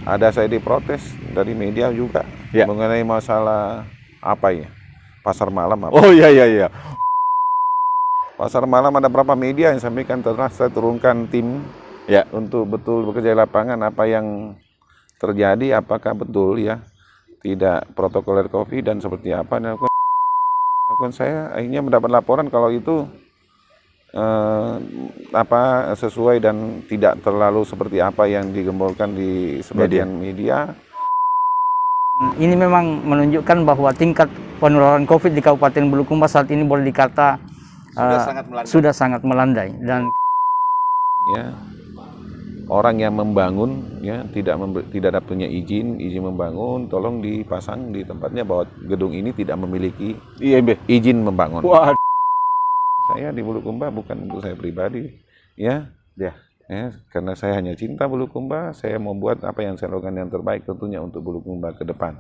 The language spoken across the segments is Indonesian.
ada saya diprotes dari media juga mengenai masalah apa ya, pasar malam apa. Oh iya. Pasar malam ada berapa media yang sampaikan telah saya turunkan tim untuk betul bekerja di lapangan apa yang terjadi, apakah betul ya tidak protokoler COVID dan seperti apa. Dan saya akhirnya mendapat laporan kalau itu sesuai dan tidak terlalu seperti apa yang digemborkan di sebagian media. Ini memang menunjukkan bahwa tingkat penularan COVID di Kabupaten Bulukumba saat ini boleh dikata sudah sangat melandai dan ya, orang yang membangun ya tidak punya izin membangun, tolong dipasang di tempatnya bahwa gedung ini tidak memiliki izin membangun. Wah. Saya di Bulukumba bukan untuk saya pribadi, ya, karena saya hanya cinta Bulukumba, saya mau buat apa yang saya lakukan yang terbaik tentunya untuk Bulukumba ke depan.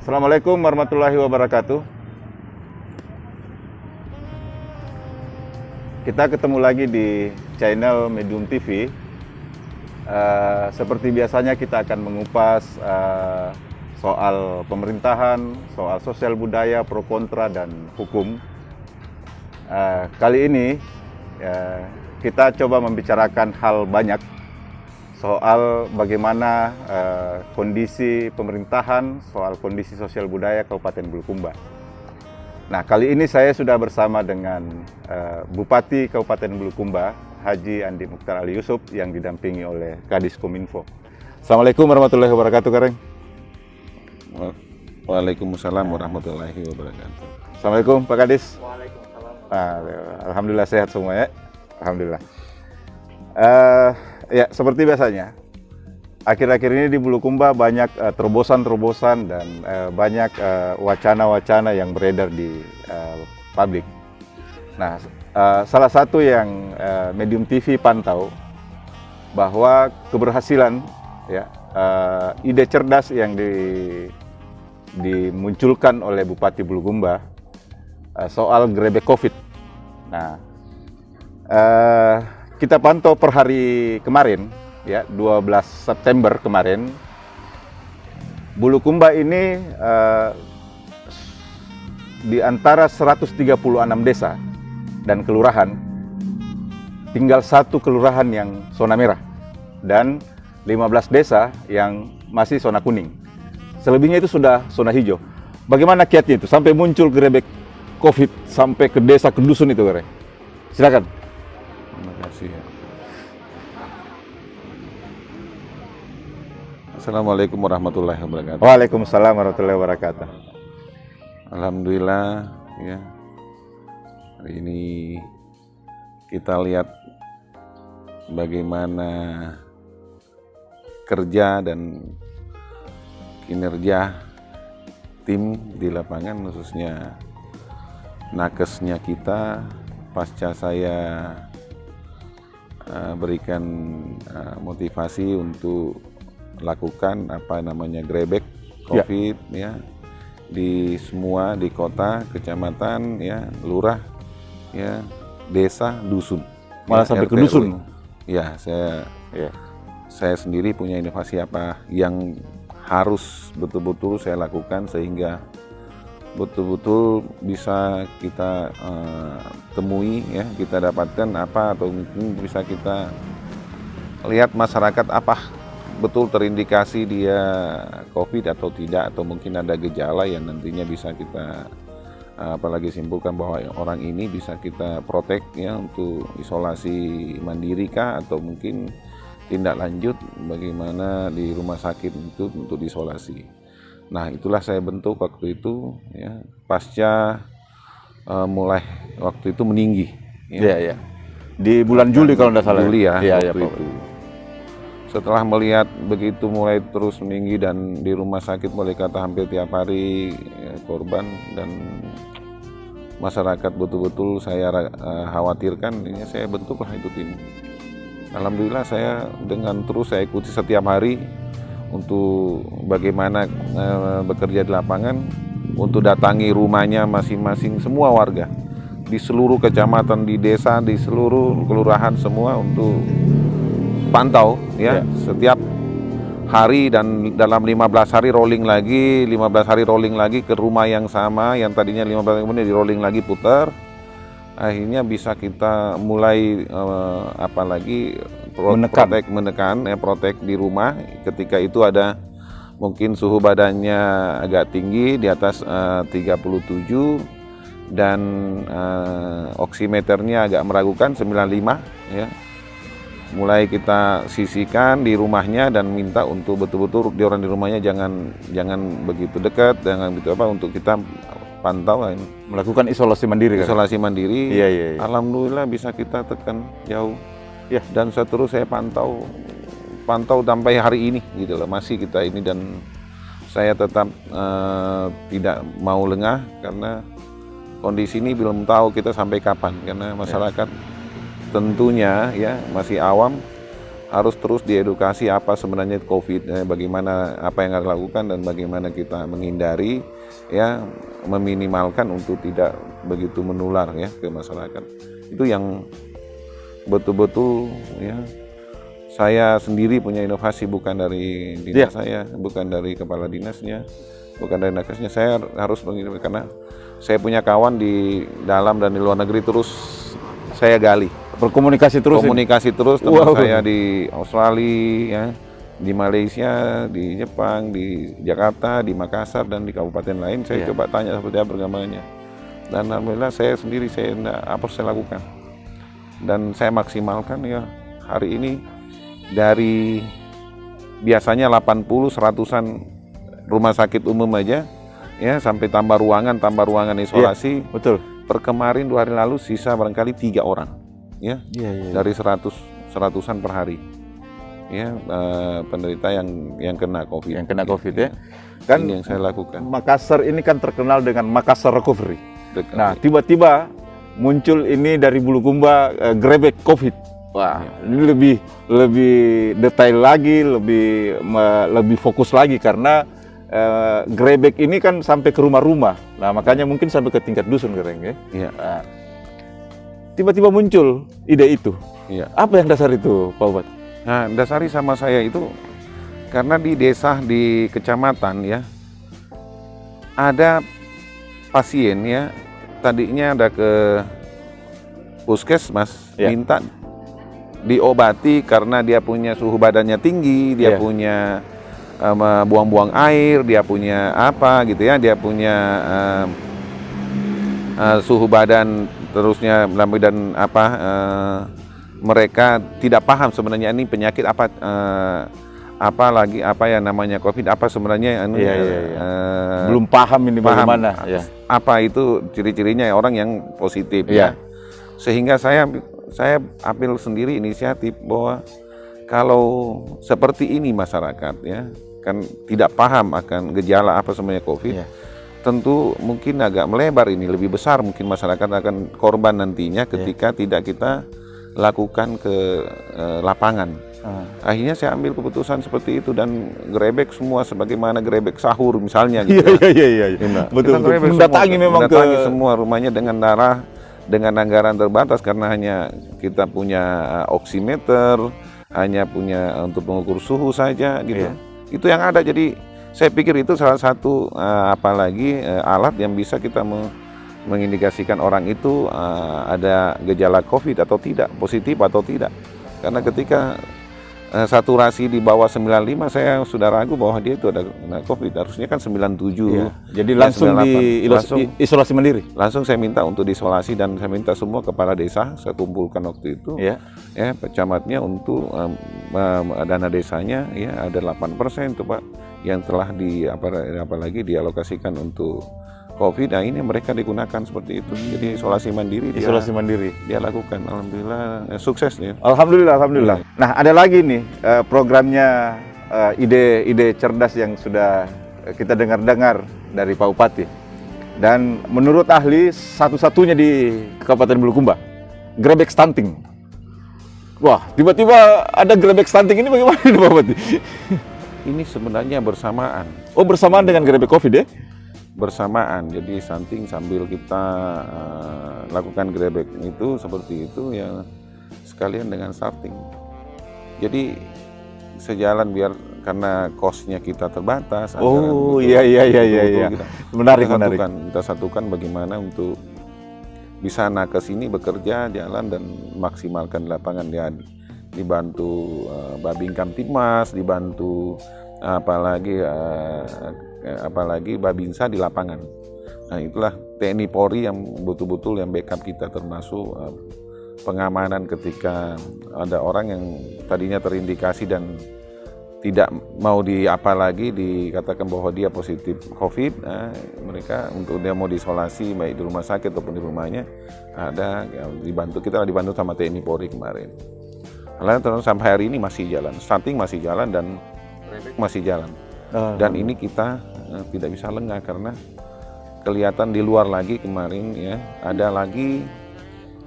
Assalamualaikum warahmatullahi wabarakatuh. Kita ketemu lagi di channel Medium TV. Seperti biasanya kita akan mengupas soal pemerintahan, soal sosial budaya, pro kontra, dan hukum. Kali ini kita coba membicarakan hal banyak soal bagaimana kondisi pemerintahan, soal kondisi sosial budaya Kabupaten Bulukumba. Nah, kali ini saya sudah bersama dengan Bupati Kabupaten Bulukumba, Haji Andi Mukhtar Ali Yusuf, yang didampingi oleh Kadis Kominfo. Assalamualaikum warahmatullahi wabarakatuh, Kareng. Waalaikumsalam warahmatullahi wabarakatuh. Assalamualaikum, Pak Kadis. Waalaikumsalam. Alhamdulillah sehat semua ya. Alhamdulillah. Ya, seperti biasanya, akhir-akhir ini di Bulukumba banyak terobosan-terobosan dan banyak wacana-wacana yang beredar di publik. Nah, salah satu yang Medium TV pantau bahwa keberhasilan ide cerdas yang dimunculkan oleh Bupati Bulukumba soal grebek COVID. Nah, kita pantau per hari kemarin, ya 12 September kemarin, Bulukumba ini di antara 136 desa dan kelurahan, tinggal satu kelurahan yang zona merah dan 15 desa yang masih zona kuning. Selebihnya itu sudah zona hijau. Bagaimana kiatnya itu sampai muncul grebek COVID sampai ke desa, ke dusun itu, Kare? Silakan. Terima kasih. Assalamualaikum warahmatullahi wabarakatuh. Waalaikumsalam warahmatullahi wabarakatuh. Alhamdulillah ya. Hari ini kita lihat bagaimana kerja dan kinerja tim di lapangan, khususnya nakesnya kita pasca saya berikan motivasi untuk lakukan grebek COVID di semua, di kota, kecamatan, lurah, desa, dusun. Malah sampai ke dusun. Ya, saya sendiri punya inovasi apa yang harus betul-betul saya lakukan sehingga betul-betul bisa kita temui, kita dapatkan apa, atau mungkin bisa kita lihat masyarakat apa betul terindikasi dia COVID atau tidak, atau mungkin ada gejala yang nantinya bisa kita apalagi simpulkan bahwa orang ini bisa kita protek untuk isolasi mandiri kah, atau mungkin tindak lanjut bagaimana di rumah sakit itu untuk diisolasi. Nah, itulah saya bentuk waktu itu pasca mulai waktu itu meninggi Iya, iya. Di bulan Juli kalau tidak salah. Juli ya, Iya, waktu iya, itu. Setelah melihat begitu mulai terus meninggi dan di rumah sakit boleh kata hampir tiap hari ya, korban dan masyarakat betul-betul saya khawatirkan, ini saya bentuklah itu tim. Alhamdulillah saya dengan terus saya ikuti setiap hari untuk bagaimana bekerja di lapangan, untuk datangi rumahnya masing-masing semua warga di seluruh kecamatan, di desa, di seluruh kelurahan semua untuk pantau ya setiap hari dan dalam 15 hari rolling lagi, 15 hari rolling lagi ke rumah yang sama yang tadinya 15 hari kemudian di rolling lagi putar. Akhirnya bisa kita mulai apalagi protek di rumah ketika itu ada mungkin suhu badannya agak tinggi di atas 37 dan oximeternya agak meragukan 95 ya. Mulai kita sisihkan di rumahnya dan minta untuk betul-betul di orang di rumahnya jangan begitu dekat, jangan begitu apa untuk kita pantau melakukan isolasi mandiri kan? Isolasi mandiri. Iya, iya, iya. Alhamdulillah bisa kita tekan jauh. Ya. Dan seterus saya pantau sampai hari ini gitu loh, masih kita ini dan saya tetap tidak mau lengah karena kondisi ini belum tahu kita sampai kapan karena masyarakat tentunya ya masih awam, harus terus diedukasi apa sebenarnya COVID, bagaimana apa yang harus dilakukan dan bagaimana kita menghindari ya, meminimalkan untuk tidak begitu menular ya ke masyarakat. Itu yang betul-betul ya saya sendiri punya inovasi, bukan dari dinas saya, bukan dari kepala dinasnya, bukan dari nakesnya. Saya harus begini karena saya punya kawan di dalam dan di luar negeri, terus saya gali. Berkomunikasi terus. Terus teman saya di Australia ya, di Malaysia, di Jepang, di Jakarta, di Makassar dan di kabupaten lain. Saya coba tanya seperti apa perkembangannya. Dan alhamdulillah saya sendiri apa saya lakukan. Dan saya maksimalkan ya hari ini dari biasanya 80-100-an rumah sakit umum aja ya sampai tambah ruangan isolasi. Betul. Per kemarin 2 hari lalu sisa barangkali 3 orang. Ya, dari 100-an per hari ya penderita yang kena COVID. Ya. Kan ini yang saya lakukan. Makassar ini kan terkenal dengan Makassar Recovery. Nah, tiba-tiba muncul ini dari Bulukumba Grebek COVID. Wah, ini lebih detail lagi, lebih fokus lagi karena Grebek ini kan sampai ke rumah-rumah. Nah, makanya mungkin sampai ke tingkat dusun keren ya. Iya. Tiba-tiba muncul ide itu. Iya. Apa yang dasar itu, Pak Ubat? Nah, dasari sama saya itu karena di desa, di kecamatan ya, ada pasien ya, tadinya ada ke puskesmas, minta diobati karena dia punya suhu badannya tinggi, dia punya buang-buang air, dia punya apa gitu ya, dia punya suhu badan terusnya dan apa mereka tidak paham sebenarnya ini penyakit apa apa ya namanya COVID apa sebenarnya belum paham ini bagaimana apa itu ciri-cirinya orang yang positif ya. Sehingga saya ambil sendiri inisiatif bahwa kalau seperti ini masyarakat ya kan tidak paham akan gejala apa sebenarnya COVID. Tentu mungkin agak melebar ini, lebih besar mungkin masyarakat akan korban nantinya ketika tidak kita lakukan ke lapangan. Akhirnya saya ambil keputusan seperti itu dan Grebek semua sebagaimana Grebek sahur misalnya gitu. Iya. Betul. Mendatangi semua rumahnya dengan anggaran terbatas karena hanya kita punya oximeter, hanya punya untuk mengukur suhu saja gitu. Itu yang ada, jadi saya pikir itu salah satu apalagi alat yang bisa kita mengindikasikan orang itu ada gejala COVID atau tidak, positif atau tidak. Karena ketika saturasi di bawah 95 saya sudah ragu bahwa dia itu ada COVID, harusnya kan 97. Jadi langsung isolasi mandiri. Langsung saya minta untuk diisolasi dan saya minta semua kepala desa saya kumpulkan waktu itu. Camatnya untuk dana desanya ya ada 8% tuh Pak yang telah apalagi dialokasikan untuk COVID, nah ini mereka digunakan seperti itu. Jadi isolasi mandiri dia lakukan. Alhamdulillah sukses ya. Alhamdulillah. Nah, ada lagi nih programnya ide cerdas yang sudah kita dengar-dengar dari Pak Bupati. Dan menurut ahli satu-satunya di Kabupaten Bulukumba, grebek stunting. Wah, tiba-tiba ada grebek stunting ini bagaimana nih Pak Bupati? Ini sebenarnya bersamaan. Oh, bersamaan dengan grebek COVID ya? Bersamaan, jadi stunting sambil kita lakukan grebek itu seperti itu ya sekalian dengan starting. Jadi sejalan biar karena cost-nya kita terbatas. Oh iya. Menarik. Kita satukan bagaimana untuk bisa nakes ini bekerja jalan dan maksimalkan lapangan ya, dibantu Babin Kamtibmas, dibantu apalagi Babinsa di lapangan. Nah itulah TNI Polri yang betul-betul yang backup kita, termasuk pengamanan ketika ada orang yang tadinya terindikasi dan tidak mau dikatakan bahwa dia positif COVID, mereka untuk dia mau diisolasi baik di rumah sakit ataupun di rumahnya ada ya, kita dibantu sama TNI Polri kemarin. Lalu sampai hari ini masih jalan, stunting masih jalan dan masih jalan. Dan ini kita tidak bisa lengah karena kelihatan di luar lagi kemarin ya, ada lagi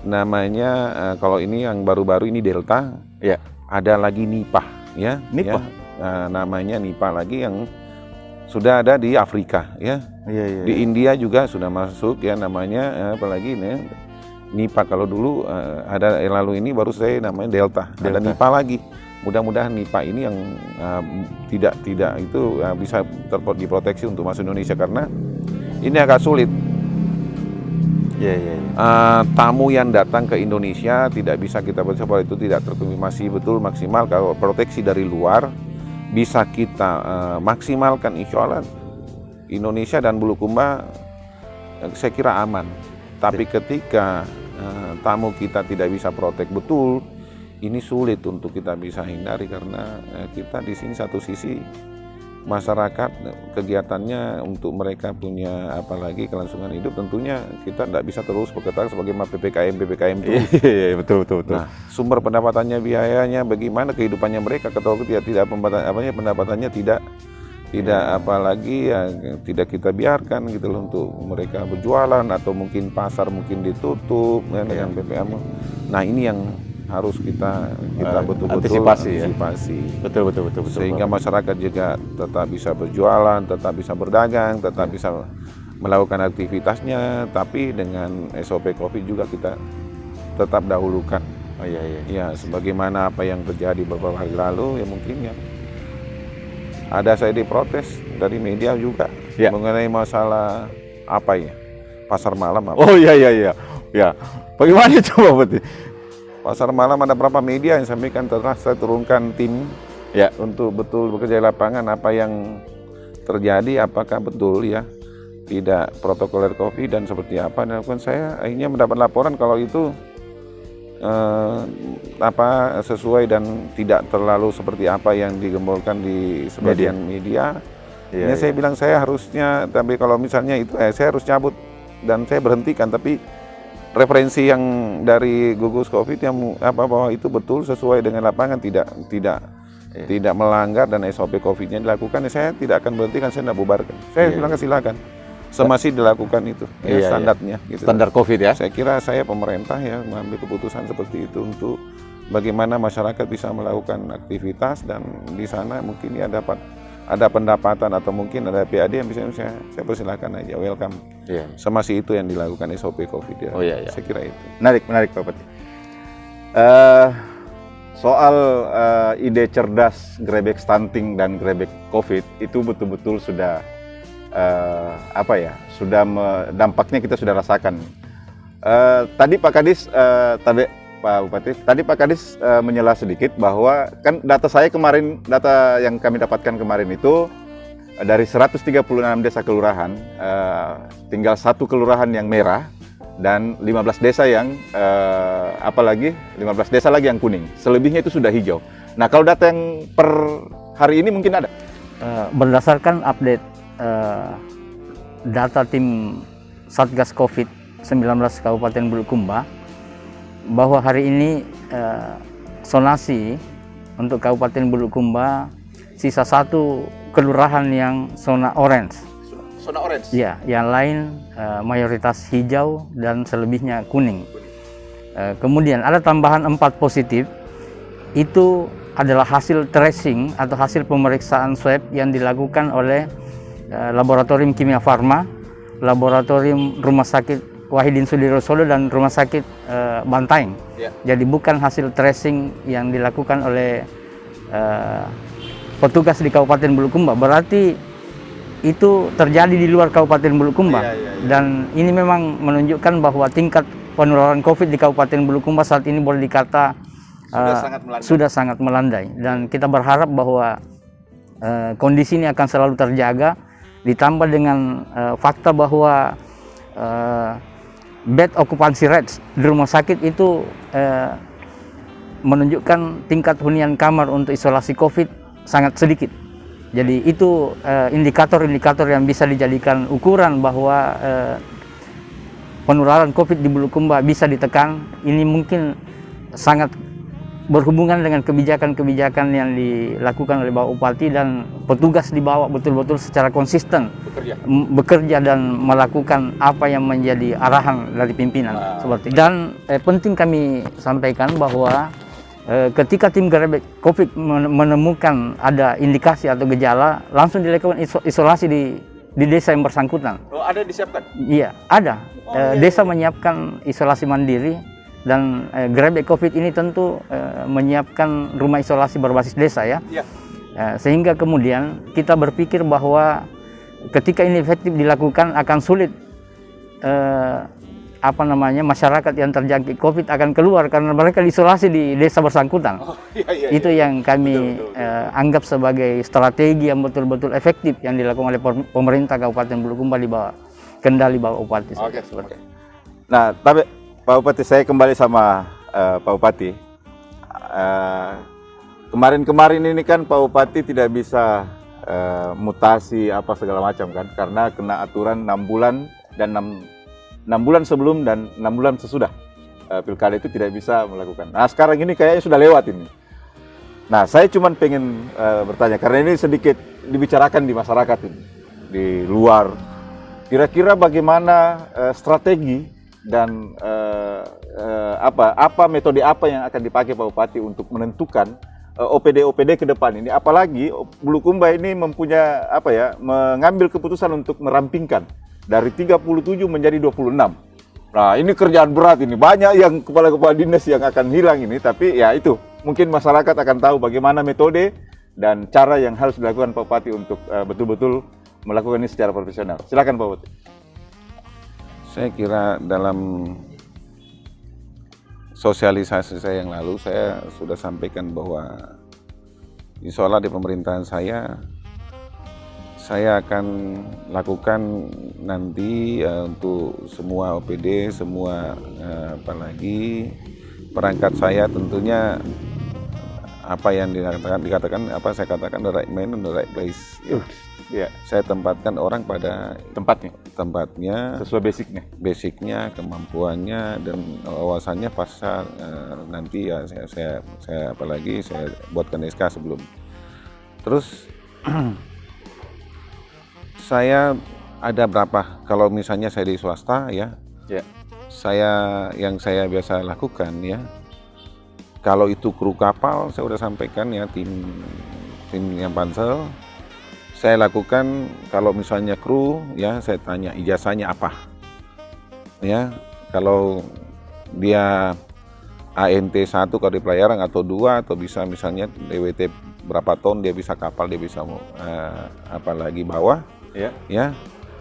namanya kalau ini yang baru-baru ini Delta, ya. Ada lagi Nipah ya. Nipah. Ya, namanya Nipah lagi yang sudah ada di Afrika ya. Di India juga sudah masuk ya namanya apalagi ini Nipah. Kalau dulu ada yang lalu ini baru saya namanya Delta. Ada Nipah lagi. Mudah-mudahan Nipah ini yang tidak itu bisa diproteksi untuk masuk Indonesia karena ini agak sulit. Tamu yang datang ke Indonesia tidak bisa kita bahwa itu tidak terkonfirmasi betul maksimal. Kalau proteksi dari luar bisa kita maksimalkan, insya Allah Indonesia dan Bulukumba saya kira aman. Tapi ketika tamu kita tidak bisa protek betul, ini sulit untuk kita bisa hindari karena kita di sini satu sisi masyarakat kegiatannya untuk mereka punya apalagi kelangsungan hidup, tentunya kita tidak bisa terus bekerja sebagaimana PPKM itu. Iya, betul. Nah, sumber pendapatannya, biayanya, bagaimana kehidupannya mereka, kalau tidak pendapatannya tidak apalagi ya tidak kita biarkan gitu loh untuk mereka berjualan atau mungkin pasar mungkin ditutup ya, dengan PPKM. Nah, ini yang harus kita betul-betul antisipasi. Betul. Sehingga masyarakat juga tetap bisa berjualan, tetap bisa berdagang, tetap bisa melakukan aktivitasnya, tapi dengan SOP COVID juga kita tetap dahulukan. Ya, sebagaimana apa yang terjadi beberapa hari lalu ya mungkin ya ada saya diprotes dari media juga mengenai masalah pasar malam. Oh iya. Bagaimana itu Pak Bupati? Pasar malam ada berapa media yang sampaikan, saya turunkan tim untuk betul bekerja di lapangan apa yang terjadi, apakah betul ya tidak protokoler COVID dan seperti apa. Dan saya akhirnya mendapat laporan kalau itu sesuai dan tidak terlalu seperti apa yang digembolkan di sebagian media. Ini saya bilang saya harusnya, tapi kalau misalnya itu saya harus cabut dan saya berhentikan, tapi referensi yang dari gugus COVID yang bahwa itu betul sesuai dengan lapangan, tidak melanggar dan SOP COVID-nya dilakukan, saya tidak akan berhentikan, saya tidak bubarkan. Saya bilang silakan, semasih dilakukan itu standarnya. Gitu. Standar COVID ya. Saya kira pemerintah ya mengambil keputusan seperti itu untuk bagaimana masyarakat bisa melakukan aktivitas dan di sana mungkin ya dapat ada pendapatan atau mungkin ada PAD yang bisa saya persilakan aja, welcome. Semasih itu yang dilakukan SOP COVID ya. Saya kira itu. Menarik Pak Bupati. Soal ide cerdas grebek stunting dan grebek COVID itu betul-betul sudah dampaknya kita sudah rasakan. Tadi Pak Kadis Pak Bupati, tadi Pak Kadis menyela sedikit bahwa kan data yang kami dapatkan kemarin itu dari 136 desa kelurahan, tinggal 1 kelurahan yang merah dan 15 desa yang 15 desa lagi yang kuning. Selebihnya itu sudah hijau. Nah, kalau data yang per hari ini mungkin ada? Berdasarkan update data tim Satgas COVID-19 Kabupaten Bulukumba bahwa hari ini zonasi untuk Kabupaten Bulukumba sisa 1 kelurahan yang zona orange. Zona orange? Ya, yang lain mayoritas hijau dan selebihnya kuning. Kemudian ada tambahan 4 positif, itu adalah hasil tracing atau hasil pemeriksaan swab yang dilakukan oleh Laboratorium Kimia Farma, Laboratorium Rumah Sakit Wahidin Sudirosodo dan Rumah Sakit Bantaeng. Ya. Jadi bukan hasil tracing yang dilakukan oleh petugas di Kabupaten Bulukumba, berarti itu terjadi di luar Kabupaten Bulukumba. Dan ini memang menunjukkan bahwa tingkat penularan COVID di Kabupaten Bulukumba saat ini boleh dikata sudah sangat melandai. Dan kita berharap bahwa kondisi ini akan selalu terjaga, ditambah dengan fakta bahwa bed occupancy rates di rumah sakit itu menunjukkan tingkat hunian kamar untuk isolasi COVID sangat sedikit. Jadi itu indikator-indikator yang bisa dijadikan ukuran bahwa penularan COVID di Bulukumba bisa ditekan. Ini mungkin sangat berhubungan dengan kebijakan-kebijakan yang dilakukan oleh Bapak Bupati dan petugas di bawah betul-betul secara konsisten bekerja dan melakukan apa yang menjadi arahan dari pimpinan. Seperti dan penting kami sampaikan bahwa ketika tim Gerebek COVID menemukan ada indikasi atau gejala, langsung dilakukan isolasi di desa yang bersangkutan. Oh, ada disiapkan? Iya, ada. Desa menyiapkan isolasi mandiri dan Gerebek COVID ini tentu menyiapkan rumah isolasi berbasis desa ya. Iya. Sehingga kemudian kita berpikir bahwa ketika ini efektif dilakukan akan sulit masyarakat yang terjangkit COVID akan keluar karena mereka diisolasi di desa bersangkutan. Itu yang kami anggap sebagai strategi yang betul-betul efektif yang dilakukan oleh pemerintah Kabupaten Bulukumba di bawah kendali Bapak Bupati. Oke. Nah, tapi Pak Bupati, saya kembali sama Pak Bupati. Kemarin-kemarin ini kan Pak Bupati tidak bisa mutasi apa segala macam kan, karena kena aturan 6 bulan dan 6 bulan sebelum dan 6 bulan sesudah pilkada itu tidak bisa melakukan. Nah, sekarang ini kayaknya sudah lewat ini. Nah, saya cuma pengen bertanya, karena ini sedikit dibicarakan di masyarakat ini, di luar. Kira-kira bagaimana strategi dan apa metode apa yang akan dipakai Pak Bupati untuk menentukan OPD ke depan ini? Apalagi Bulukumba ini mempunyai mengambil keputusan untuk merampingkan dari 37 menjadi 26. Nah, ini kerjaan berat ini. Banyak yang kepala-kepala dinas yang akan hilang ini, tapi ya itu. Mungkin masyarakat akan tahu bagaimana metode dan cara yang harus dilakukan Pak Bupati untuk betul-betul melakukan ini secara profesional. Silakan Pak Bupati. Saya kira dalam sosialisasi saya yang lalu, saya sudah sampaikan bahwa insya Allah di pemerintahan saya akan lakukan nanti untuk semua OPD, semua apalagi perangkat saya tentunya apa yang dikatakan apa saya katakan the right man in the right place. Ya. Saya tempatkan orang pada tempatnya sesuai basicnya, kemampuannya dan wawasannya pasal nanti ya saya apalagi saya buatkan SK sebelum. Terus saya ada berapa, kalau misalnya saya di swasta ya, yang saya biasa lakukan ya, kalau itu kru kapal saya udah sampaikan ya, tim yang pansel, saya lakukan kalau misalnya kru ya, saya tanya ijazahnya apa ya, kalau dia ANT 1 kalau di pelayaran atau 2 atau bisa misalnya DWT berapa ton dia bisa kapal, dia bisa apalagi bawah ya,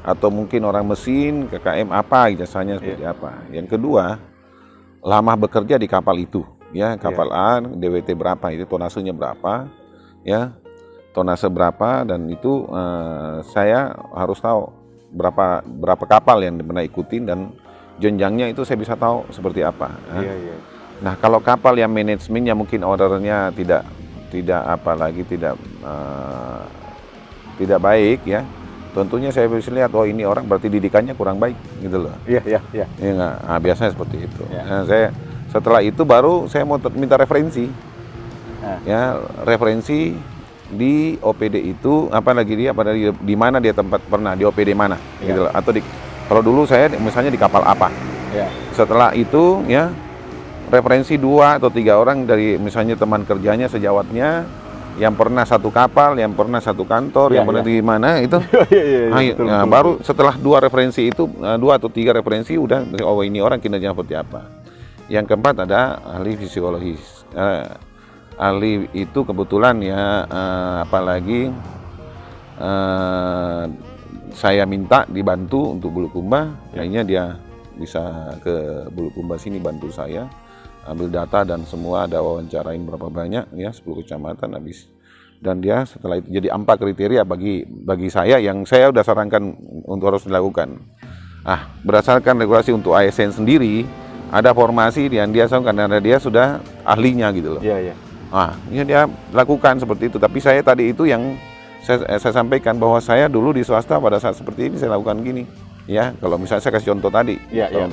atau mungkin orang mesin KKM apa ijazahnya seperti apa. Yang kedua, lama bekerja di kapal itu ya, kapal A DWT berapa, itu tonasenya berapa ya, tonase berapa, dan itu saya harus tahu berapa kapal yang pernah ikutin dan jenjangnya itu saya bisa tahu seperti apa. Nah, kalau kapal yang manajemennya mungkin ordernya tidak baik ya, tentunya saya bisa lihat, oh ini orang berarti didikannya kurang baik gitu loh. Iya. Ya nggak? Nah, biasanya seperti itu. Ya. Nah, setelah itu baru saya mau minta referensi. Nah. Ya, referensi di OPD itu di mana dia tempat pernah di OPD mana Ya. gitu loh. Atau kalau dulu saya misalnya di kapal apa. Ya. Setelah itu ya referensi 2 atau 3 orang dari misalnya teman kerjanya sejawatnya yang pernah satu kapal, yang pernah satu kantor, Ya, yang pernah ya. di mana itu. Betul, Nah, betul, baru betul. setelah 2 referensi itu, 2 atau 3 referensi udah, oh ini orang kinerjanya seperti apa. Yang keempat ada ahli fisiologis. Ahli itu kebetulan ya, apalagi saya minta dibantu untuk Bulukumba, kayaknya dia bisa ke Bulukumba sini bantu saya ambil data dan semua, ada wawancarain berapa banyak ya, 10 kecamatan habis. Dan dia setelah itu jadi 4 kriteria bagi saya yang saya udah sarankan untuk harus dilakukan. Berdasarkan regulasi untuk ASN sendiri ada formasi yang dia karena dia sudah ahlinya gitu loh. Iya. Ini dia lakukan seperti itu. Tapi saya tadi itu yang saya sampaikan bahwa saya dulu di swasta pada saat seperti ini saya lakukan gini. Ya, kalau misalnya saya kasih contoh tadi, Iya.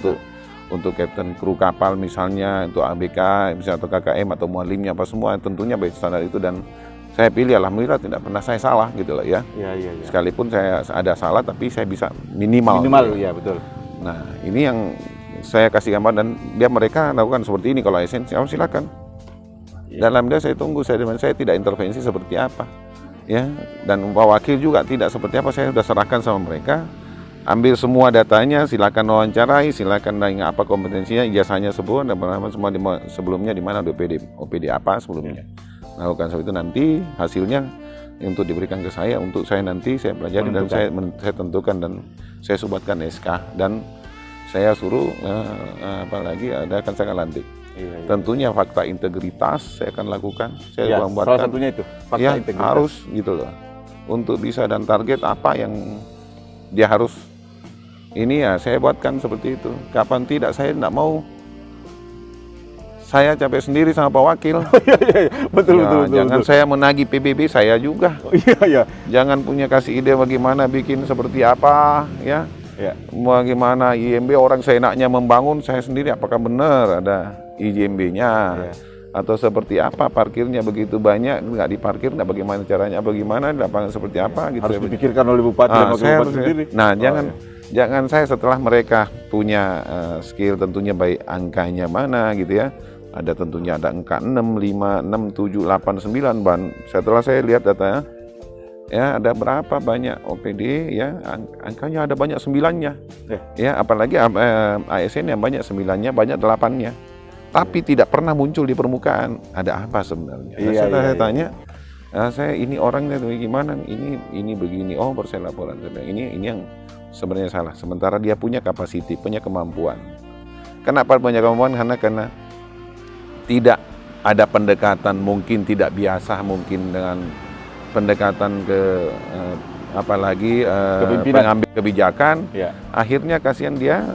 untuk kapten kru kapal misalnya, untuk ABK misalnya, atau KKM atau mualimnya apa semua tentunya baik standar itu, dan saya pilih, alhamdulillah tidak pernah saya salah gitu loh ya. Iya. Sekalipun saya ada salah tapi saya bisa minimal gitu. Ya betul. Nah, ini yang saya kasih gambar dan mereka lakukan seperti ini. Kalau ASN silakan. Dalam dia saya tunggu, saya tidak intervensi seperti apa. Ya, dan Pak Wakil juga tidak seperti apa, saya sudah serahkan sama mereka. Ambil semua datanya, silakan wawancarai, silakan tanya apa kompetensinya, ijazahnya semua, dan semua sebelumnya di mana OPD apa sebelumnya. Lakukan seperti itu, nanti hasilnya untuk diberikan ke saya, untuk saya nanti saya pelajari dan saya tentukan dan saya subatkan SK dan saya suruh apalagi kan saya akan lantik. Iya. Tentunya fakta integritas saya akan lakukan. Saya membuatkan, salah satunya itu fakta ya, integritas. harus gitu loh. Untuk bisa dan target apa yang dia harus ini ya saya buatkan seperti itu. Kapan tidak, saya tidak mau saya capek sendiri sama Pak Wakil. Iya. Betul. Jangan saya menagih PBB saya juga. Iya. Jangan punya kasih ide bagaimana bikin seperti apa ya. Ya. Bagaimana IMB orang seenaknya membangun, saya sendiri apakah benar ada IMB-nya Ya. atau seperti apa, parkirnya begitu banyak nggak diparkir, nggak bagaimana caranya, bagaimana di lapangan seperti apa gitu. Harus dipikirkan oleh bupati dan wakil bupati sendiri. Nah, jangan saya setelah mereka punya skill tentunya baik angkanya mana gitu ya. Ada tentunya ada angka 6, 5, 6, 7, 8, 9 ban. Setelah saya lihat datanya, ya ada berapa banyak OPD ya, angkanya ada banyak 9-nya. Ya, apalagi ASN yang banyak 9-nya, banyak 8-nya. Tapi tidak pernah muncul di permukaan. Ada apa sebenarnya? Saya tanya, saya ini orangnya gimana? Ini begini. Oh, baru saya laporan. Ini yang sebenarnya salah. Sementara dia punya kapasiti, punya kemampuan. Kenapa punya kemampuan? Karena tidak ada pendekatan, mungkin tidak biasa, mungkin dengan pendekatan ke apalagi pengambil kebijakan. Ya. Akhirnya kasihan dia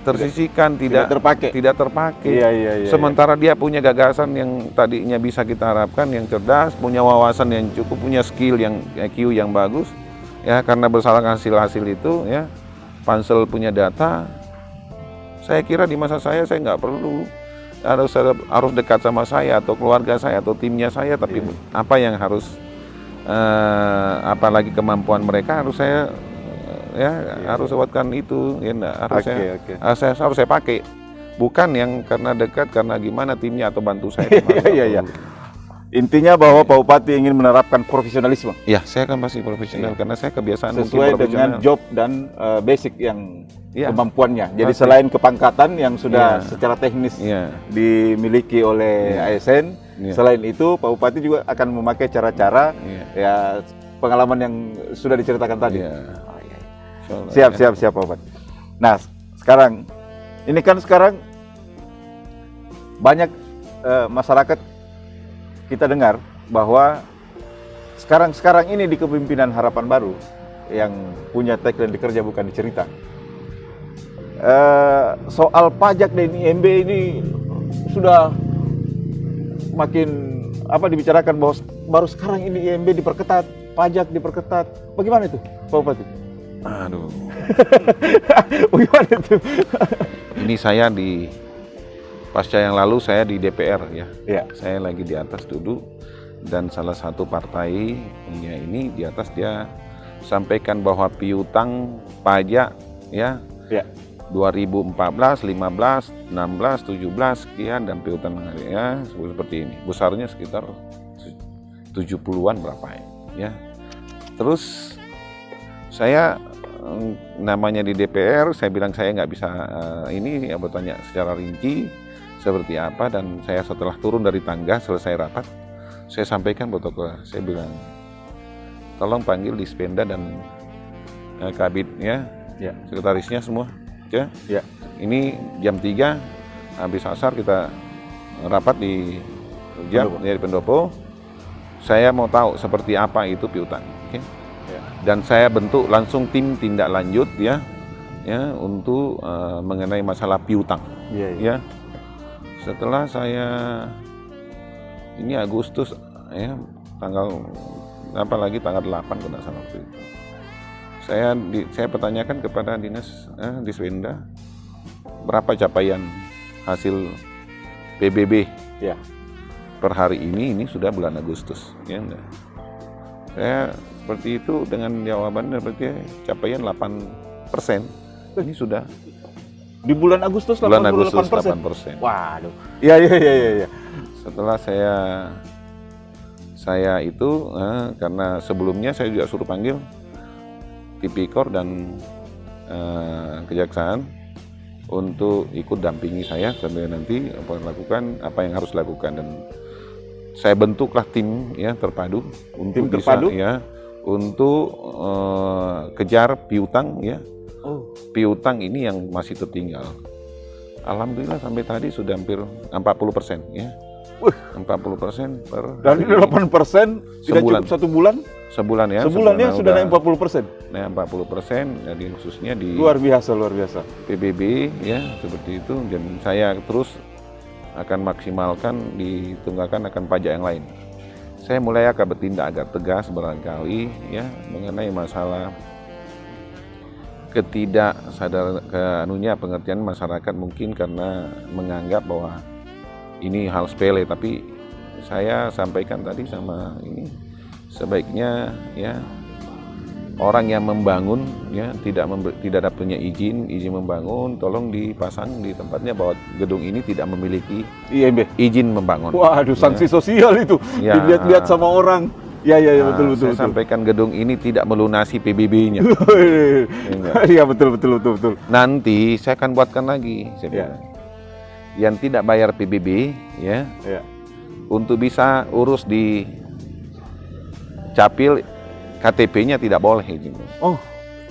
tersisihkan, tidak terpakai. Iya. Sementara dia punya gagasan yang tadinya bisa kita harapkan, yang cerdas, punya wawasan yang cukup, punya skill yang IQ yang bagus. Ya, karena berdasarkan hasil itu ya, Pansel punya data. Saya kira di masa saya nggak perlu harus dekat sama saya atau keluarga saya atau timnya saya, tapi apa yang harus apalagi kemampuan mereka harus saya harus buatkan itu ya, harus saya pakai, bukan yang karena dekat, karena gimana timnya atau bantu saya. Iya. Intinya bahwa Pak Bupati ingin menerapkan profesionalisme. Ya, saya kan pasti profesional karena saya kebiasaan sesuai dengan job dan basic yang kemampuannya. Jadi selain kepangkatan yang sudah secara teknis dimiliki oleh ASN, selain itu Pak Bupati juga akan memakai cara-cara ya pengalaman yang sudah diceritakan tadi. Siap Pak Bupati. Nah, sekarang ini kan banyak masyarakat kita dengar bahwa sekarang ini di kepemimpinan Harapan Baru yang punya tagline dikerja bukan dicerita. Soal pajak dan IMB ini sudah makin dibicarakan bahwa baru sekarang ini IMB diperketat, pajak diperketat. Bagaimana itu? Pak Bupati? Aduh, Bagaimana itu? ini saya di pasca yang lalu saya di DPR ya. Ya. Saya lagi di atas duduk dan salah satu partai ini di atas dia sampaikan bahwa piutang pajak ya Ya. 2014, 15, 16, 17 sekian dan piutang ya seperti ini. Besarnya sekitar 70-an berapa ya. Terus saya namanya di DPR, saya bilang saya nggak bisa ini ya bertanya secara rinci seperti apa, dan saya setelah turun dari tangga selesai rapat, saya sampaikan protokol, saya bilang tolong panggil Dispenda dan Kabid ya, sekretarisnya semua ya. Ya. Ini jam 3 habis asar kita rapat di Pendopo. Saya mau tahu seperti apa itu piutang. Okay? Dan saya bentuk langsung tim tindak lanjut ya untuk mengenai masalah piutang. Ya. Setelah saya ini Agustus ya tanggal 8 pada saat waktu itu. Saya pertanyakan kepada dinas Dispenda berapa capaian hasil PBB Ya. per hari ini sudah bulan Agustus ya enggak. Saya seperti itu dengan jawabannya berarti capaian 8%. Ini sudah Di bulan Agustus bulan Agustus 8%. 8%. Waduh. Iya. Setelah saya itu karena sebelumnya saya juga suruh panggil Tipikor dan Kejaksaan untuk ikut dampingi saya sambil nanti apa yang harus lakukan, dan saya bentuklah tim ya terpadu untuk bisa untuk kejar piutang ya. Piutang ini yang masih tertinggal. Alhamdulillah sampai tadi sudah hampir 40% ya. 40% per dari 8% tidak sebulan. cukup 1 bulan? Sebulan ya. Sebulannya sudah naik 40%. Nah, 40%, jadi khususnya di Luar biasa. PBB ya seperti itu, dan saya terus akan maksimalkan di tunggakan akan pajak yang lain. Saya mulai akan bertindak agak tegas barangkali ya mengenai masalah pengertian masyarakat mungkin karena menganggap bahwa ini hal sepele, tapi saya sampaikan tadi sama ini sebaiknya ya orang yang membangun ya tidak punya izin membangun, tolong dipasang di tempatnya bahwa gedung ini tidak memiliki izin membangun. Waduh, sanksi sosial itu Ya. dilihat-lihat sama orang. Ya, betul. Saya sampaikan gedung ini tidak melunasi PBB-nya. Iya, betul. Nanti saya akan buatkan lagi, saya bilang. Yang tidak bayar PBB ya. Untuk bisa urus di Capil, KTP-nya tidak boleh izin. Oh,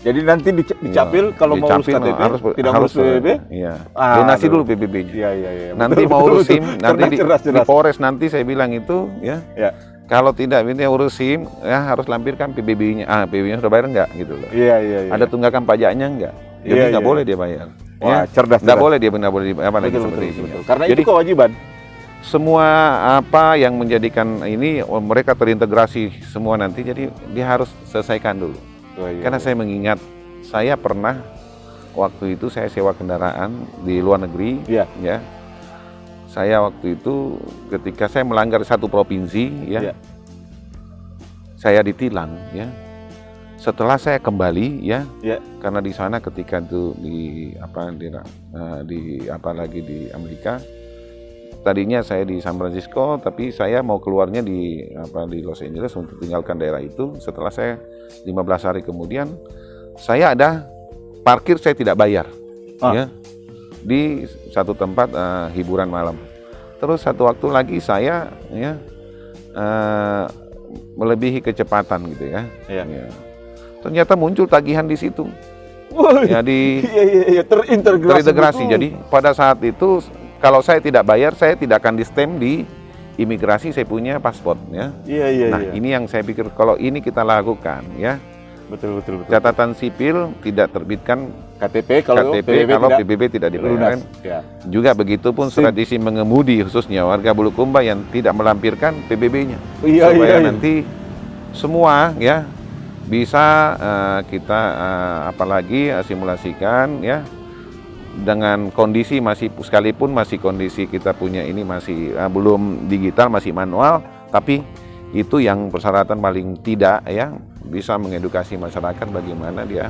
jadi nanti di Capil kalau mau urus KTP tidak harus PBB? Iya. Lunasi dulu PBB-nya. Iya. Nanti Betul, mau urus SIM, nanti cerdas. di Polres nanti saya bilang itu ya. Kalau tidak ini urus SIM ya harus lampirkan PBB-nya. PBB-nya sudah bayar enggak gitu loh. Iya. Ada tunggakan pajaknya enggak? Jadi nggak boleh dia bayar. Wah, cerdas. Nggak boleh dia apa lagi Betul. seperti itu. Karena Jadi, itu kewajiban. semua apa yang menjadikan ini mereka terintegrasi semua nanti, jadi dia harus selesaikan dulu. Karena saya mengingat saya pernah waktu itu saya sewa kendaraan di luar negeri ya. Saya waktu itu ketika saya melanggar satu provinsi ya. Saya ditilang ya. Setelah saya kembali ya. Karena di sana ketika itu di Amerika. Tadinya saya di San Francisco, tapi saya mau keluarnya di Los Angeles untuk tinggalkan daerah itu. Setelah saya 15 hari kemudian, saya ada parkir saya tidak bayar, ya, di satu tempat hiburan malam. Terus satu waktu lagi saya ya melebihi kecepatan gitu ya. Ternyata muncul tagihan di situ. Ya terintegrasi. Jadi pada saat itu kalau saya tidak bayar, saya tidak akan di-stamp di imigrasi, saya punya paspor ya. Ini yang saya pikir kalau ini kita lakukan ya. Betul. Catatan sipil tidak terbitkan KTP kalau PBB tidak dibayar. Juga begitu pun surat izin mengemudi khususnya warga Bulukumba yang tidak melampirkan PBB-nya. Supaya nanti semua ya bisa kita apalagi simulasikan ya dengan kondisi masih sekalipun masih kondisi kita punya ini masih belum digital, masih manual, tapi itu yang persyaratan paling tidak ya bisa mengedukasi masyarakat bagaimana dia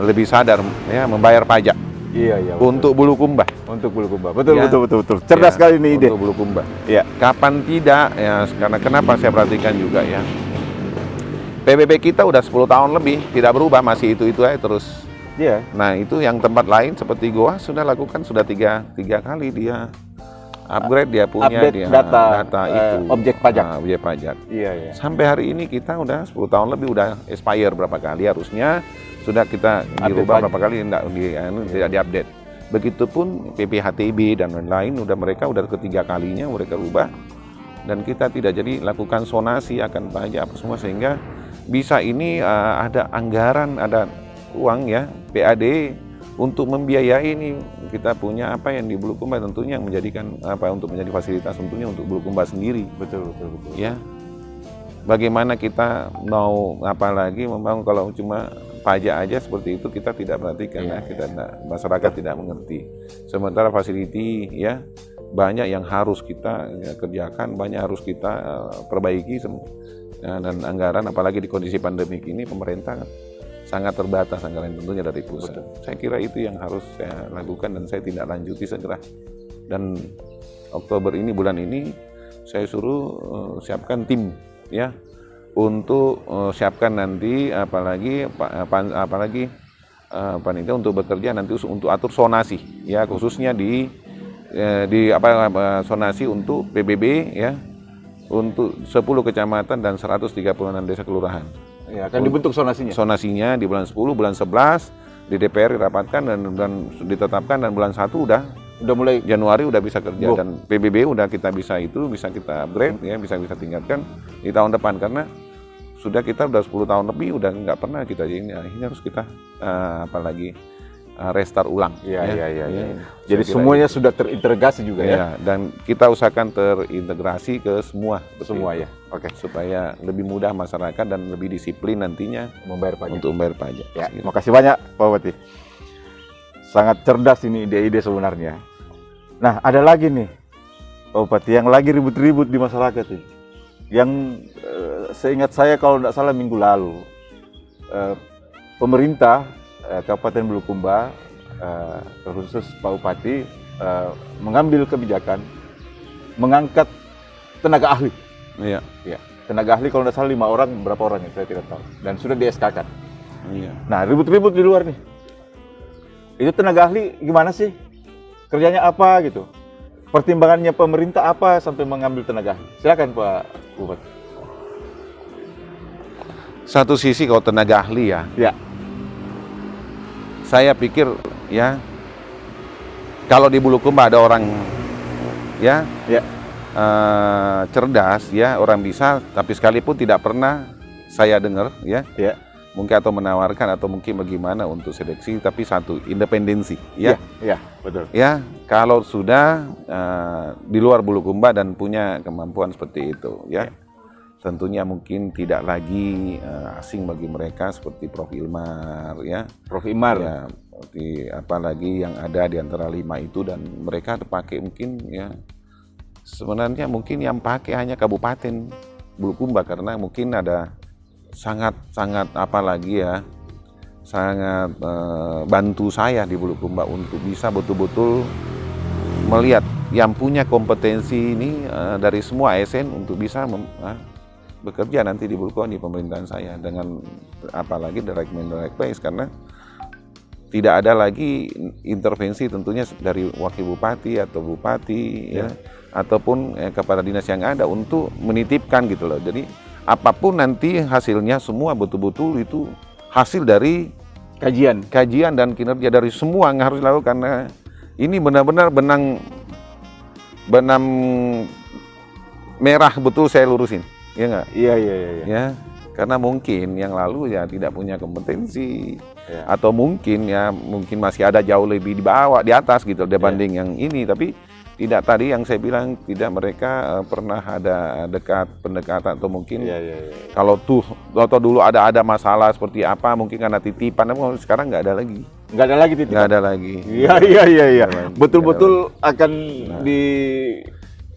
lebih sadar ya membayar pajak. Iya, iya. Untuk Bulukumba. Untuk Bulukumba. Betul, Ya. betul. Cerdas Ya, sekali ini ide. untuk Bulukumba. Iya. Kapan tidak ya, karena kenapa saya perhatikan juga ya. PBB kita udah 10 tahun lebih tidak berubah, masih itu aja terus. Iya. Nah, itu yang tempat lain seperti Goa sudah lakukan sudah tiga kali dia upgrade, dia punya Update dia data, itu objek pajak. objek pajak. Iya, iya. Sampai hari ini kita udah 10 tahun lebih udah expire berapa kali, harusnya sudah kita dirubah berapa kali tidak diupdate. Begitupun PPHTB dan lain-lain mereka udah ketiga kalinya mereka rubah, dan kita tidak jadi lakukan sonasi akan pajak apa semua, sehingga bisa ini ada anggaran, ada uang ya PAD untuk membiayai ini. Kita punya apa yang di Bulukumba tentunya yang menjadikan apa untuk menjadi fasilitas tentunya untuk Bulukumba sendiri. Betul. Ya, bagaimana kita mau apalagi membangun kalau cuma pajak aja seperti itu kita tidak perhatikan ya, kita masyarakat tidak mengerti. Sementara fasiliti ya banyak yang harus kita kerjakan, banyak harus kita perbaiki dan anggaran apalagi di kondisi pandemik ini pemerintah sangat terbatas anggaran tentunya dari pusat. Saya kira itu yang harus saya lakukan dan saya tidak lanjuti segera. Dan Oktober ini bulan ini saya suruh siapkan tim ya untuk siapkan nanti apalagi panitia untuk bekerja nanti untuk atur sonasi ya khususnya di sonasi untuk PBB ya untuk 10 kecamatan dan 136 desa kelurahan. Ya, akan dibentuk sonasinya. Sonasinya di bulan 10, bulan 11 di DPR dirapatkan dan ditetapkan, dan bulan 1 udah mulai Januari udah bisa kerja. Dan PBB udah kita bisa kita upgrade ya, bisa tingkatkan di tahun depan, karena sudah kita udah 10 tahun lebih udah nggak pernah kita ini harus kita apalagi restart ulang. Iya. Jadi semuanya sudah terintegrasi juga ya. Dan kita usahakan terintegrasi ke semua ya. Oke. Supaya lebih mudah masyarakat dan lebih disiplin nantinya membayar pajak. Untuk membayar pajak. Ya, terima kasih banyak Pak Bupati. Sangat cerdas ini ide-ide sebenarnya. Nah, ada lagi nih Pak Bupati yang lagi ribut-ribut di masyarakat ini. Yang seingat saya kalau tidak salah minggu lalu pemerintah Kabupaten Bulukumba, khusus Pak Bupati, mengambil kebijakan mengangkat tenaga ahli. Iya. Tenaga ahli kalau tidak salah 5 orang, berapa orang ya saya tidak tahu. Dan sudah di-SK-kan. Iya. Nah, ribut-ribut di luar nih. Itu tenaga ahli gimana sih? Kerjanya apa gitu? Pertimbangannya pemerintah apa sampai mengambil tenaga ahli? Silakan Pak Bupati. Satu sisi kalau tenaga ahli ya. Saya pikir ya kalau di Bulukumba ada orang cerdas ya, orang bisa, tapi sekalipun tidak pernah saya dengar mungkin atau menawarkan atau mungkin bagaimana untuk seleksi, tapi satu independensi ya. Iya, betul. Ya, kalau sudah di luar Bulukumba dan punya kemampuan seperti itu ya. Tentunya mungkin tidak lagi asing bagi mereka seperti Prof. Ilmar ya. Prof. Ilmar ya, apalagi yang ada di antara 5 itu, dan mereka terpakai mungkin ya sebenarnya mungkin yang pakai hanya Kabupaten Bulukumba, karena mungkin ada sangat apalagi ya sangat bantu saya di Bulukumba untuk bisa betul-betul melihat yang punya kompetensi ini dari semua ASN untuk bisa bekerja nanti di Bulukumba di pemerintahan saya, dengan apalagi direct base, karena tidak ada lagi intervensi tentunya dari wakil bupati atau bupati ya ataupun kepada dinas yang ada untuk menitipkan gitu loh. Jadi apapun nanti hasilnya semua betul-betul itu hasil dari kajian dan kinerja dari semua yang harus dilakukan, karena ini benar-benar benang merah betul saya lurusin. Ya enggak? Iya. Ya, karena mungkin yang lalu ya tidak punya kompetensi atau mungkin masih ada jauh lebih di bawah, di atas gitu dibanding yang ini, tapi tidak tadi yang saya bilang, tidak mereka pernah ada pendekatan atau mungkin kalau atau dulu ada masalah seperti apa, mungkin karena titipan, sekarang nggak ada lagi. Nggak ada lagi titipan. Nggak ada lagi. Iya. Betul-betul akan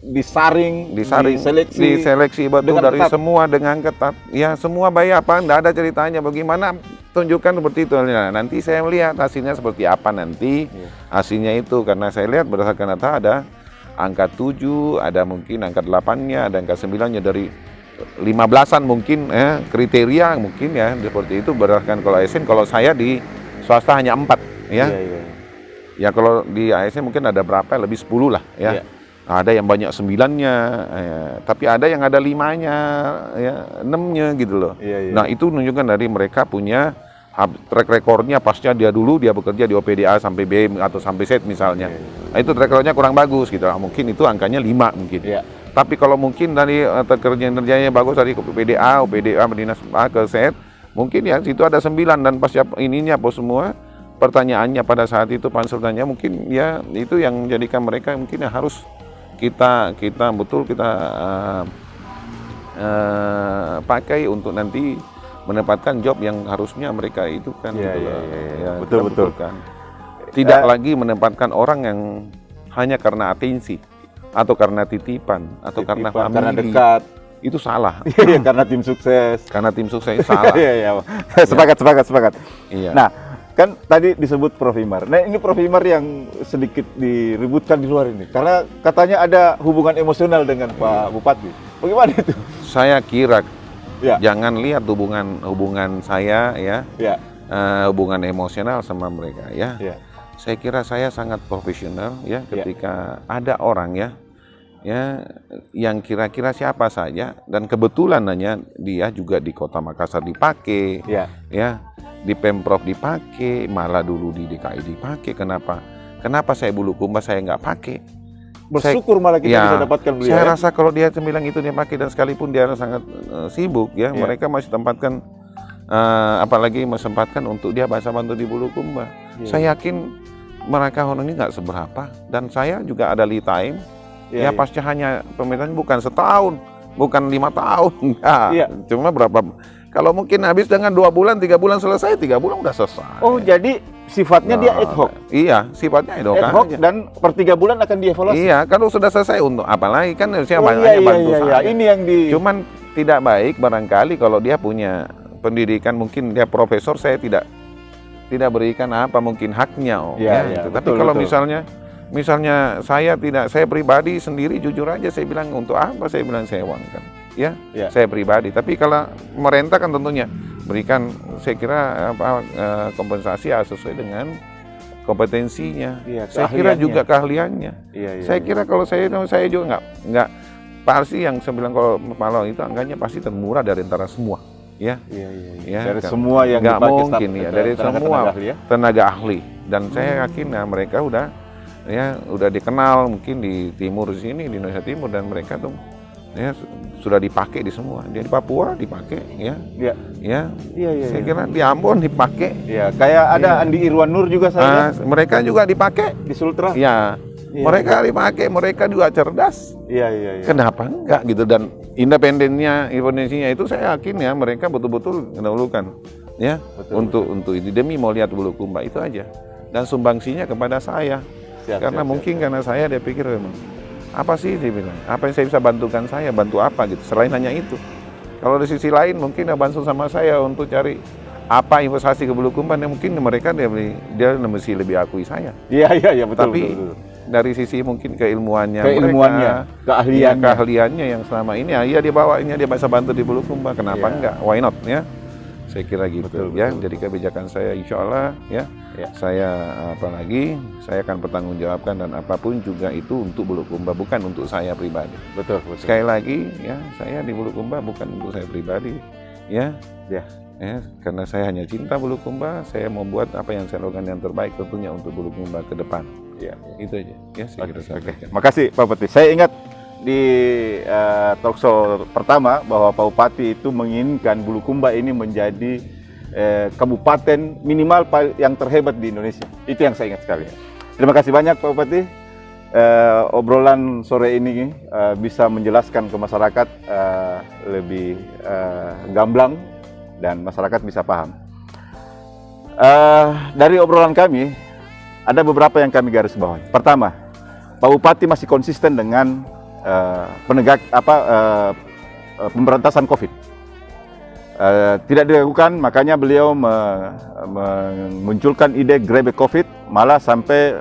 disaring, diseleksi betul dari ketat. Semua dengan ketat. Ya semua baik apa, nggak ada ceritanya bagaimana, tunjukkan seperti itu. Nah, nanti saya melihat hasilnya seperti apa nanti. Hasilnya itu karena saya lihat berdasarkan data ada angka 7, ada mungkin angka 8-nya, ada angka 9-nya dari 15-an mungkin kriteria mungkin ya seperti itu berdasarkan kalau ASN. Kalau saya di swasta hanya 4 ya. Ya kalau di ASN mungkin ada berapa, lebih 10 lah ya. Ada yang banyak 9-nya, tapi ada yang ada 5-nya, ya, 6-nya gitu loh. Nah itu menunjukkan dari mereka punya track recordnya, pasca dia dulu dia bekerja di OPDA sampai B atau sampai Z misalnya. Nah, itu track recordnya kurang bagus gitu. Nah, mungkin itu angkanya 5 mungkin. Tapi kalau mungkin dari kerjanya bagus dari OPDA dinas A ke Z, mungkin ya situ ada 9 dan pasca ininya apa semua pertanyaannya pada saat itu konsultannya mungkin ya itu yang menjadikan mereka mungkin ya harus kita pakai untuk nanti menempatkan job yang harusnya mereka itu kan betul kan. Tidak lagi menempatkan orang yang hanya karena atensi atau karena titipan atau karena family, karena dekat. Itu salah. Karena tim sukses. Karena tim sukses salah. Sepakat. Iya. Nah, kan tadi disebut Prof Imar. Nah, ini Prof Imar yang sedikit diributkan di luar ini. Karena katanya ada hubungan emosional dengan Pak Bupati. Bagaimana itu? Saya kira jangan lihat hubungan saya ya. Hubungan emosional sama mereka ya. Saya kira saya sangat profesional ya ketika ada orang ya yang kira-kira siapa saja dan kebetulan hanya dia juga di Kota Makassar dipakai ya di Pemprov dipakai, malah dulu di DKI dipakai. Kenapa saya Bulukumba saya nggak pakai? Bersyukur malah kita bisa dapatkan beliau. Saya rasa kalau dia bilang itu dia pakai dan sekalipun dia sangat sibuk ya, mereka masih tempatkan apalagi mesempatkan untuk dia bahasa bantu di Bulukumba. Saya yakin mereka ini nggak seberapa dan saya juga ada lead time. Pasca hanya pemerintahan bukan setahun, bukan 5 tahun, cuma berapa? Kalau mungkin habis dengan 2 bulan, 3 bulan selesai, 3 bulan udah selesai. Oh, jadi sifatnya dia ad hoc? Iya, sifatnya ad hoc dan per 3 bulan akan dievaluasi? Iya, kalau sudah selesai untuk apalagi kan saya bantu saya. Ini yang Cuman tidak baik barangkali kalau dia punya pendidikan, mungkin dia profesor, saya tidak berikan mungkin haknya. Tapi kalau misalnya saya pribadi sendiri jujur aja saya bilang untuk apa saya bilang saya uangkan. Saya pribadi. Tapi kalau pemerintah kan tentunya berikan, saya kira kompensasi sesuai dengan kompetensinya. Saya kira juga keahliannya. Saya kira kalau saya juga nggak pasti yang saya bilang kalau itu angkanya pasti termurah dari antara semua. Dari semua yang nggak mungkin dari semua tenaga ahli. Dan saya yakin mereka udah dikenal mungkin di timur sini, di Indonesia Timur, dan mereka tuh sudah dipakai di semua. Dia di Papua dipakai saya kira di Ambon dipakai. Kayak ada Andi Irwan Nur juga saya. Mereka juga dipakai di Sultra. Mereka dipakai, mereka juga cerdas. Kenapa enggak gitu? Dan independensinya itu saya yakin mereka betul-betul mendahulukan untuk ini demi mau lihat Bulukumba itu aja. Dan sumbangsinya kepada saya. Karena saya dia pikir memang apa sih dia bilang, apa yang saya bisa bantukan saya, bantu apa gitu, selain hanya itu. Kalau di sisi lain mungkin bantu sama saya untuk cari apa investasi ke Bulukumba, mungkin mereka dia mesti lebih akui saya. Iya betul. Tapi dari sisi mungkin keilmuannya keahliannya yang selama ini dia bawa ini dia bisa bantu di Bulukumba, kenapa enggak, why not ya. Saya kira gitu betul. Jadi kebijakan saya insya Allah saya apalagi saya akan bertanggungjawabkan dan apapun juga itu untuk Bulukumba, bukan untuk saya pribadi. Betul. Sekali lagi saya di Bulukumba bukan untuk saya pribadi karena saya hanya cinta Bulukumba, saya mau buat apa yang saya lakukan yang terbaik tentunya untuk Bulukumba ke depan. Itu aja saya kira. Makasih Pak Bupati. Saya ingat di talkshow pertama bahwa Pak Bupati itu menginginkan Bulukumba ini menjadi kabupaten minimal yang terhebat di Indonesia. Itu yang saya ingat sekali. Terima kasih banyak Pak Bupati. obrolan sore ini bisa menjelaskan ke masyarakat lebih gamblang dan masyarakat bisa paham. Dari obrolan kami, ada beberapa yang kami garis bawahi. Pertama, Pak Bupati masih konsisten dengan pemberantasan COVID. Tidak diragukan, makanya beliau memunculkan ide grebek COVID, malah sampai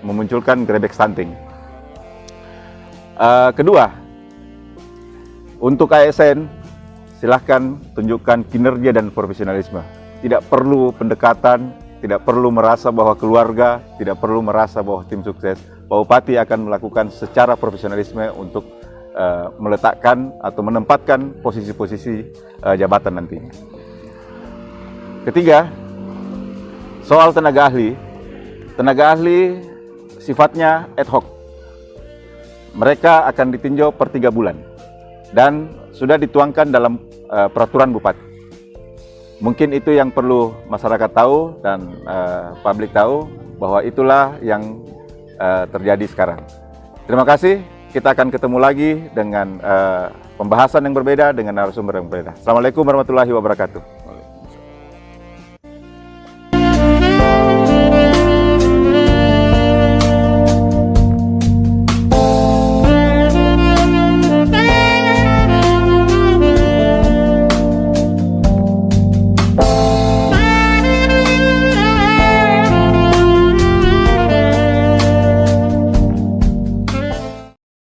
memunculkan grebek stunting. Kedua, untuk ASN, silahkan tunjukkan kinerja dan profesionalisme. Tidak perlu pendekatan, tidak perlu merasa bahwa keluarga, tidak perlu merasa bahwa tim sukses. Pak Bupati akan melakukan secara profesionalisme untuk meletakkan atau menempatkan posisi-posisi jabatan nantinya. Ketiga, soal tenaga ahli. Tenaga ahli sifatnya ad hoc. Mereka akan ditinjau per 3 bulan dan sudah dituangkan dalam peraturan Bupati. Mungkin itu yang perlu masyarakat tahu dan publik tahu, bahwa itulah yang terjadi sekarang. Terima kasih. Kita akan ketemu lagi dengan pembahasan yang berbeda, dengan narasumber yang berbeda. Assalamualaikum warahmatullahi wabarakatuh.